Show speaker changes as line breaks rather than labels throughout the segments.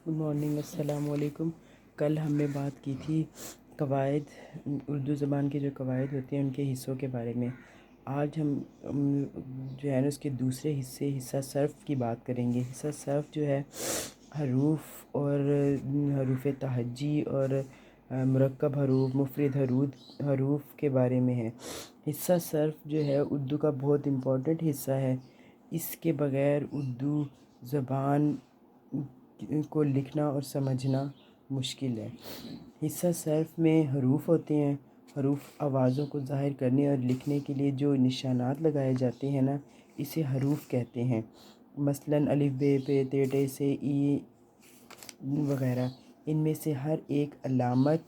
Good morning, السلام علیکم۔ کل ہم نے بات کی تھی قواعد، اردو زبان کے جو قواعد ہوتے ہیں ان کے حصوں کے بارے میں۔ آج ہم جو ہے نا اس کے دوسرے حصہ صرف کی بات کریں گے۔ حصہ صرف جو ہے حروف اور حروف تہجی اور مرکب حروف، مفرد حروف کے بارے میں ہے۔ حصہ صرف جو ہے اردو کا بہت امپورٹنٹ حصہ ہے۔ اس کے بغیر اردو زبان کو لکھنا اور سمجھنا مشکل ہے۔ حصہ صرف میں حروف ہوتے ہیں۔ حروف آوازوں کو ظاہر کرنے اور لکھنے کے لیے جو نشانات لگائے جاتے ہیں نا، اسے حروف کہتے ہیں۔ مثلاً الف ب پ ت ٹ ث ای وغیرہ، ان میں سے ہر ایک علامت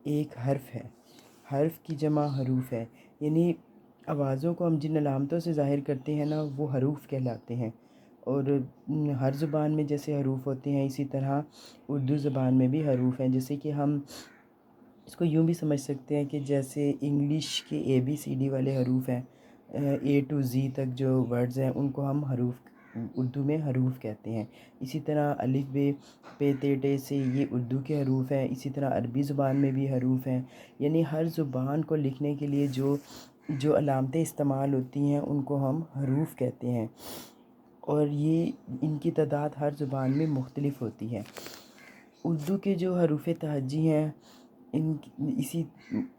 ایک حرف ہے۔ حرف کی جمع حروف ہے، یعنی آوازوں کو ہم جن علامتوں سے ظاہر کرتے ہیں نا وہ حروف کہلاتے ہیں۔ اور ہر زبان میں جیسے حروف ہوتے ہیں اسی طرح اردو زبان میں بھی حروف ہیں۔ جیسے کہ ہم اس کو یوں بھی سمجھ سکتے ہیں کہ جیسے انگلش کے ABCD والے حروف ہیں، A to Z تک جو ورڈز ہیں ان کو ہم اردو میں حروف کہتے ہیں۔ اسی طرح الف ب پ ت ٹ ث یہ اردو کے حروف ہیں۔ اسی طرح عربی زبان میں بھی حروف ہیں، یعنی ہر زبان کو لکھنے کے لیے جو علامتیں استعمال ہوتی ہیں ان کو ہم حروف کہتے ہیں، اور ان کی تعداد ہر زبان میں مختلف ہوتی ہے۔ اردو کے جو حروف تہجی ہیں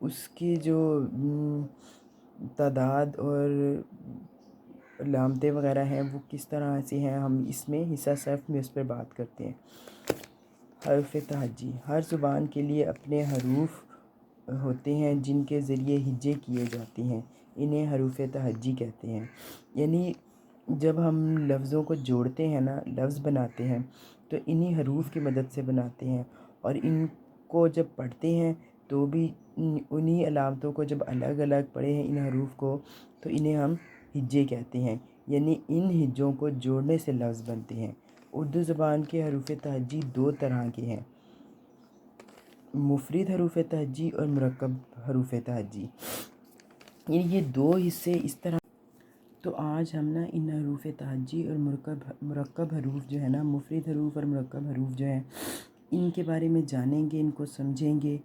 اس کے جو تعداد اور علامتیں وغیرہ ہیں وہ کس طرح سے ہیں، ہم اس میں حصہ صرف میں اس پر بات کرتے ہیں۔ حروف تہجی ہر زبان کے لیے اپنے حروف ہوتے ہیں جن کے ذریعے ہجے کیے جاتے ہیں، انہیں حروف تہجی کہتے ہیں۔ یعنی جب ہم لفظوں کو جوڑتے ہیں نا، لفظ بناتے ہیں تو انہی حروف کی مدد سے بناتے ہیں، اور ان کو جب پڑھتے ہیں تو بھی انہی علامتوں کو جب الگ الگ پڑھے ہیں ان حروف کو تو انہیں ہم ہجے کہتے ہیں، یعنی ان ہجوں کو جوڑنے سے لفظ بنتے ہیں۔ اردو زبان کے حروف تہجی دو طرح کے ہیں، مفرد حروف تہجی اور مرکب حروف تہجی، یعنی یہ دو حصے اس طرح۔ تو آج ہم نا ان حروف تہجی اور مرکب حروف جو ہے نا، مفرد حروف اور مرکب حروف جو ہیں ان کے بارے میں جانیں گے، ان کو سمجھیں گے،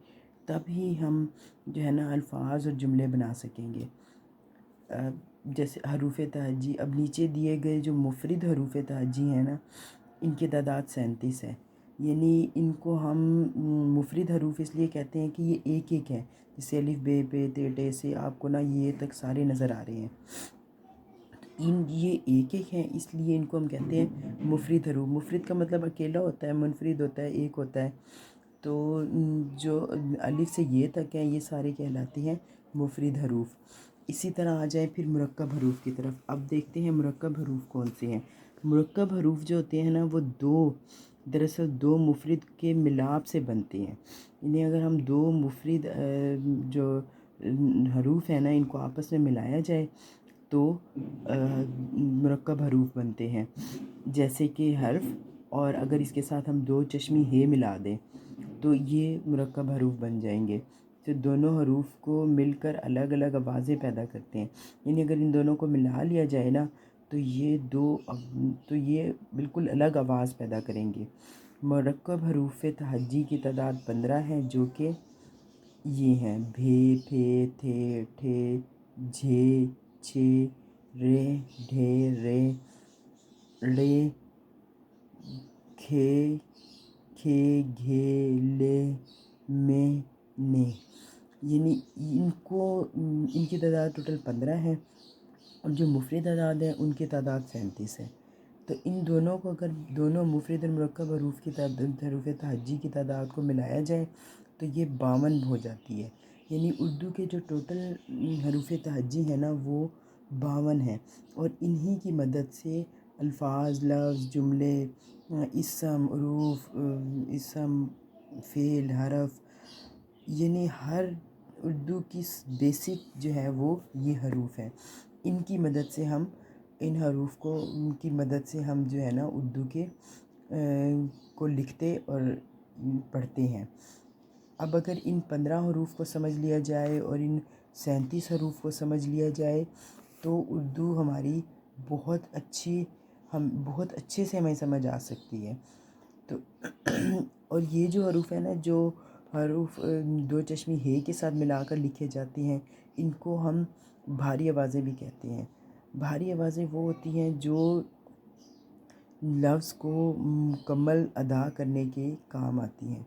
تب ہی ہم جو ہے نا الفاظ اور جملے بنا سکیں گے۔ جیسے حروف تہجی، اب نیچے دیے گئے جو مفرد حروف تہجی ہیں نا ان کی تعداد 37 ہے، یعنی ان کو ہم مفرد حروف اس لیے کہتے ہیں کہ یہ ایک ایک ہے، جیسے الف ب پ ت ٹ ث آپ کو نا یہ تک سارے نظر آ رہے ہیں، یہ ایک ایک ہیں اس لیے ان کو ہم کہتے ہیں مفرد حروف۔ مفرد کا مطلب اکیلا ہوتا ہے، منفرد ہوتا ہے، ایک ہوتا ہے، تو جو الف سے یہ تک ہیں یہ سارے کہلاتے ہیں مفرد حروف۔ اسی طرح آ جائیں پھر مرکب حروف کی طرف۔ اب دیکھتے ہیں مرکب حروف کون سے ہیں۔ مرکب حروف جو ہوتے ہیں نا وہ دراصل دو مفرد کے ملاپ سے بنتے ہیں، یعنی اگر ہم دو مفرد جو حروف ہیں نا ان کو آپس میں ملایا جائے تو مرکب حروف بنتے ہیں، جیسے کہ حرف، اور اگر اس کے ساتھ ہم دو چشمی ہے ملا دیں تو یہ مرکب حروف بن جائیں گے۔ تو دونوں حروف کو مل کر الگ الگ آوازیں پیدا کرتے ہیں، یعنی اگر ان دونوں کو ملا لیا جائے نا تو یہ بالکل الگ آواز پیدا کریں گے۔ مرکب حروف تہجی کی تعداد 15 ہے، جو کہ یہ ہیں بھے پھے تھے ٹھے جھے چھے رے ڈھے رے ڑے کھے کھے گھے لے مے نے، یعنی ان کی تعداد ٹوٹل 15 ہے، اور جو مفرد اعداد ہیں ان کی تعداد 37 ہے۔ تو ان دونوں کو اگر دونوں مفرد اور مرکب حروف تہجی کی تعداد کو ملایا جائے تو یہ 52 ہو جاتی ہے، یعنی اردو کے جو ٹوٹل حروف تہجی ہیں نا وہ 52 ہیں، اور انہی کی مدد سے الفاظ، لفظ، جملے، اسم، حروف، اسم، فعل، حرف، یعنی ہر اردو کی بیسک جو ہے وہ یہ حروف ہیں۔ ان کی مدد سے ہم جو ہے نا اردو کے کو لکھتے اور پڑھتے ہیں۔ اب اگر ان 15 حروف کو سمجھ لیا جائے اور ان 37 حروف کو سمجھ لیا جائے تو اردو ہماری بہت اچھے سے ہمیں سمجھ آ سکتی ہے۔ تو اور یہ جو حروف ہیں نا، جو حروف دو چشمی ہے کے ساتھ ملا کر لکھے جاتے ہیں، ان کو ہم بھاری آوازیں بھی کہتے ہیں۔ بھاری آوازیں وہ ہوتی ہیں جو لفظ کو مکمل ادا کرنے کے کام آتی ہیں۔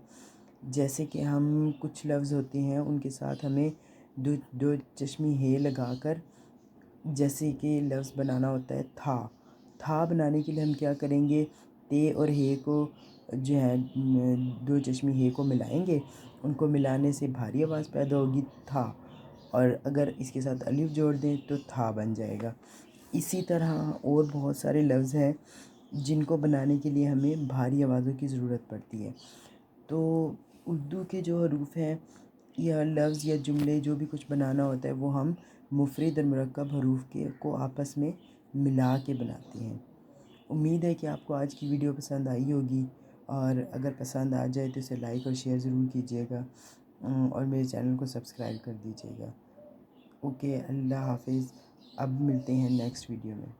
جیسے کہ ہم کچھ لفظ ہوتے ہیں ان کے ساتھ ہمیں دو چشمی ہے لگا کر، جیسے کہ لفظ بنانا ہوتا ہے تھا بنانے کے لیے ہم کیا کریں گے، تے اور ہے کو جو ہے دو چشمی ہے کو ملائیں گے، ان کو ملانے سے بھاری آواز پیدا ہوگی تھا، اور اگر اس کے ساتھ الف جوڑ دیں تو تھا بن جائے گا۔ اسی طرح اور بہت سارے لفظ ہیں جن کو بنانے کے لیے ہمیں بھاری آوازوں کی ضرورت پڑتی ہے۔ تو اردو کے جو حروف ہیں یا لفظ یا جملے جو بھی کچھ بنانا ہوتا ہے وہ ہم مفرد اور مرکب حروف کو آپس میں ملا کے بناتے ہیں۔ امید ہے کہ آپ کو آج کی ویڈیو پسند آئی ہوگی، اور اگر پسند آ جائے تو اسے لائک اور شیئر ضرور کیجیے گا، اور میرے چینل کو سبسکرائب کر دیجیے گا۔ اوکے، اللہ حافظ۔ اب ملتے ہیں نیکسٹ ویڈیو میں۔